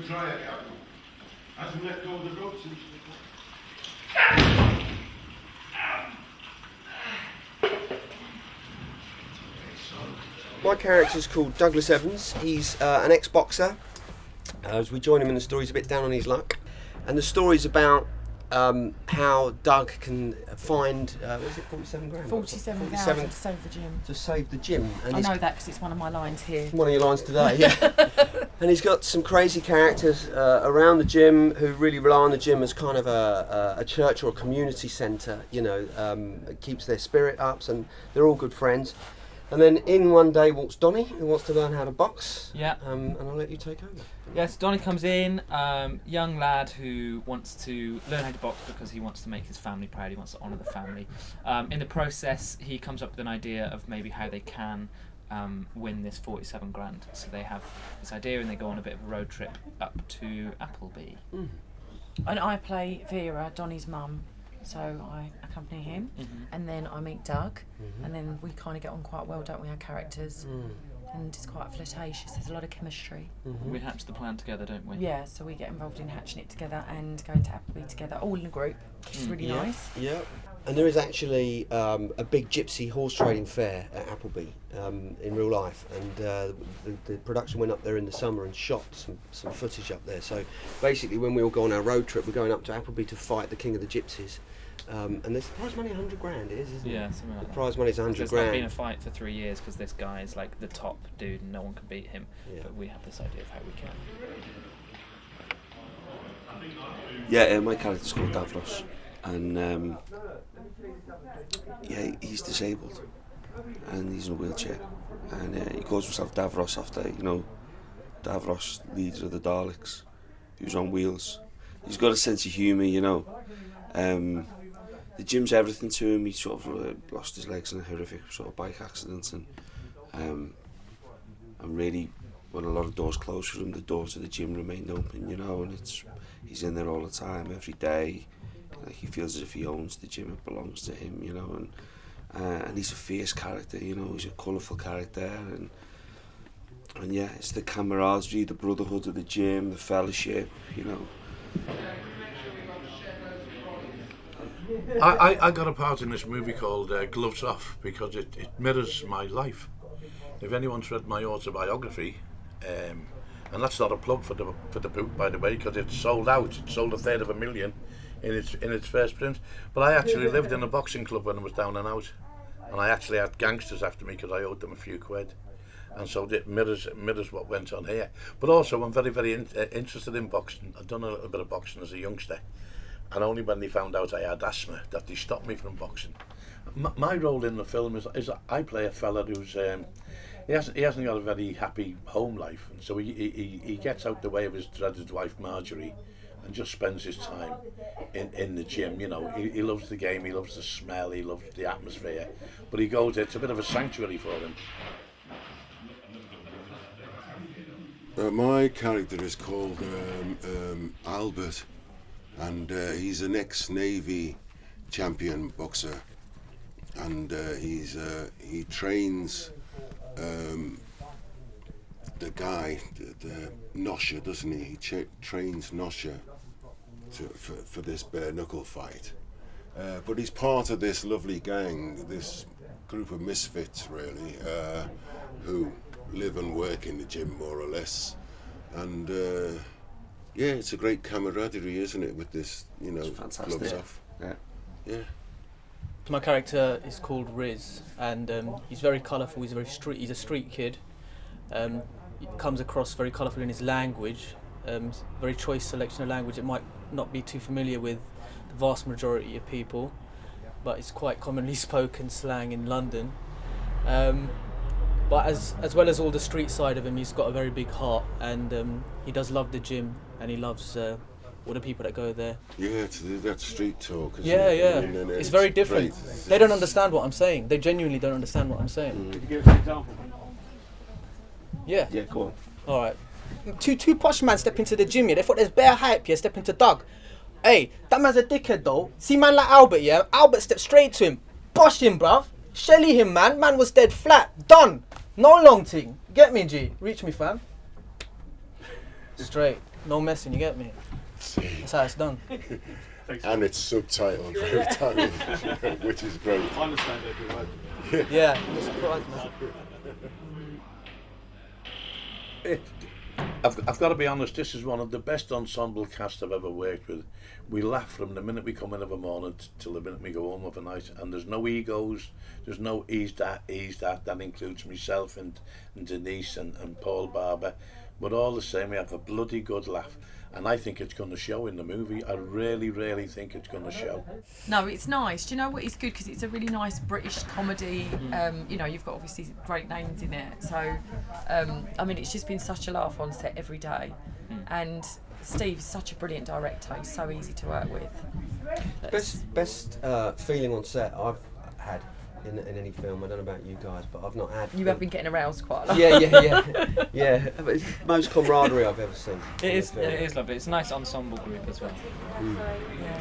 try it, Captain. Hasn't let go of the rope since. My character's called Douglas Evans. He's an ex-boxer. As we join him in the story, he's a bit down on his luck. And the story's about how Doug can find, what is it, 47 grand? 47,000 to save the gym. To save the gym. And I know that because it's one of my lines here. One of your lines today, yeah. And he's got some crazy characters around the gym who really rely on the gym as kind of a church or a community centre, you know, it keeps their spirit up, and they're all good friends. And then in one day walks Donny, who wants to learn how to box. Yeah. And I'll let you take over. Yes, Donny comes in, young lad who wants to learn how to box because he wants to make his family proud, he wants to honour the family. In the process, he comes up with an idea of maybe how they can win this 47 grand. So they have this idea and they go on a bit of a road trip up to Appleby. Mm. And I play Vera, Donny's mum. So I accompany him, and then I meet Doug, and then we kind of get on quite well, don't we, our characters? And it's quite flirtatious, there's a lot of chemistry. We hatch the plan together, don't we? Yeah, so we get involved in hatching it together and going to Appleby together, all in a group, which is really nice. Yeah. And there is actually a big gypsy horse trading fair at Appleby in real life, and the production went up there in the summer and shot some footage up there. So basically when we all go on our road trip, we're going up to Appleby to fight the king of the gypsies. And there's prize money 100 grand, isn't it? Yeah, something like that. The prize money's 100 There's grand. not been a fight for 3 years because this guy is like the top dude and no one can beat him. Yeah. But we have this idea of how we can. Yeah, my character's called Davros, and yeah, he's disabled, and he's in a wheelchair, and he calls himself Davros after, you know, Davros, leader of the Daleks, who's on wheels. He's got a sense of humour, you know. The gym's everything to him. He sort of lost his legs in a horrific sort of bike accident, and really, when a lot of doors closed for him, the doors to the gym remained open, you know, and he's in there all the time, every day. Like, he feels as if he owns the gym, it belongs to him, you know, and he's a fierce character, you know, he's a colourful character, and yeah, it's the camaraderie, the brotherhood of the gym, the fellowship, you know. I got a part in this movie called Gloves Off because it mirrors my life. If anyone's read my autobiography, and that's not a plug for the book, by the way, because it's sold out. It sold 1/3 in its first print. But I actually lived in a boxing club when I was down and out, and I actually had gangsters after me because I owed them a few quid. And so it mirrors what went on here. But also, I'm very, very interested in boxing. I've done a little bit of boxing as a youngster. And only when they found out I had asthma that they stopped me from boxing. My role in the film is I play a fella who's he hasn't got a very happy home life, and so he gets out the way of his dreaded wife Marjorie, and just spends his time in the gym. You know, he loves the game, he loves the smell, he loves the atmosphere, but he goes. It's a bit of a sanctuary for him. My character is called Albert. And he's an ex-Navy champion boxer, and he trains the guy, the Nosha, doesn't he? He trains Nosha for this bare knuckle fight. But he's part of this lovely gang, this group of misfits, really, who live and work in the gym more or less, and. Yeah, it's a great camaraderie, isn't it, with this, you know, gloves off. Yeah. My character is called Riz, and he's very colourful. He's a street kid. He comes across very colourful in his language. Very choice selection of language. It might not be too familiar with the vast majority of people, but it's quite commonly spoken slang in London. But as well as all the street side of him, he's got a very big heart, and he does love the gym, and he loves all the people that go there. Yeah, that street talk. Yeah. It's very different. Great. They don't understand what I'm saying. They genuinely don't understand what I'm saying. Could you give us an example? Yeah. Yeah, go on. All right. Two posh man step into the gym, yeah. They thought there's bare hype, yeah. Step into Doug. Hey, that man's a dickhead though. See man like Albert, yeah. Albert stepped straight to him. Bosh him, bruv. Shelly him, man. Man was dead flat. Done. No long thing. Get me, G. Reach me, fam. Straight. no messing. You get me? That's how it's done. And it's subtitled every time, which is great. I understand everyone. Yeah. I've got to be honest, this is one of the best ensemble cast I've ever worked with. We laugh from the minute we come in of a morning till the minute we go home of a night, and there's no egos, there's no he's that. That includes myself and Denise and Paul Barber, but all the same we have a bloody good laugh, and I think it's going to show in the movie. I really, really think it's going to show. No, it's nice. Do you know what? It's good because it's a really nice British comedy. You know, you've got obviously great names in it. So, I mean, it's just been such a laugh on set every day. And Steve's such a brilliant director. He's so easy to work with. Best feeling on set I've had in any film. I don't know about you guys, but I've not had. You have been getting aroused quite a lot. Yeah. But it's most camaraderie I've ever seen. It is lovely. It's a nice ensemble group as well. Yeah.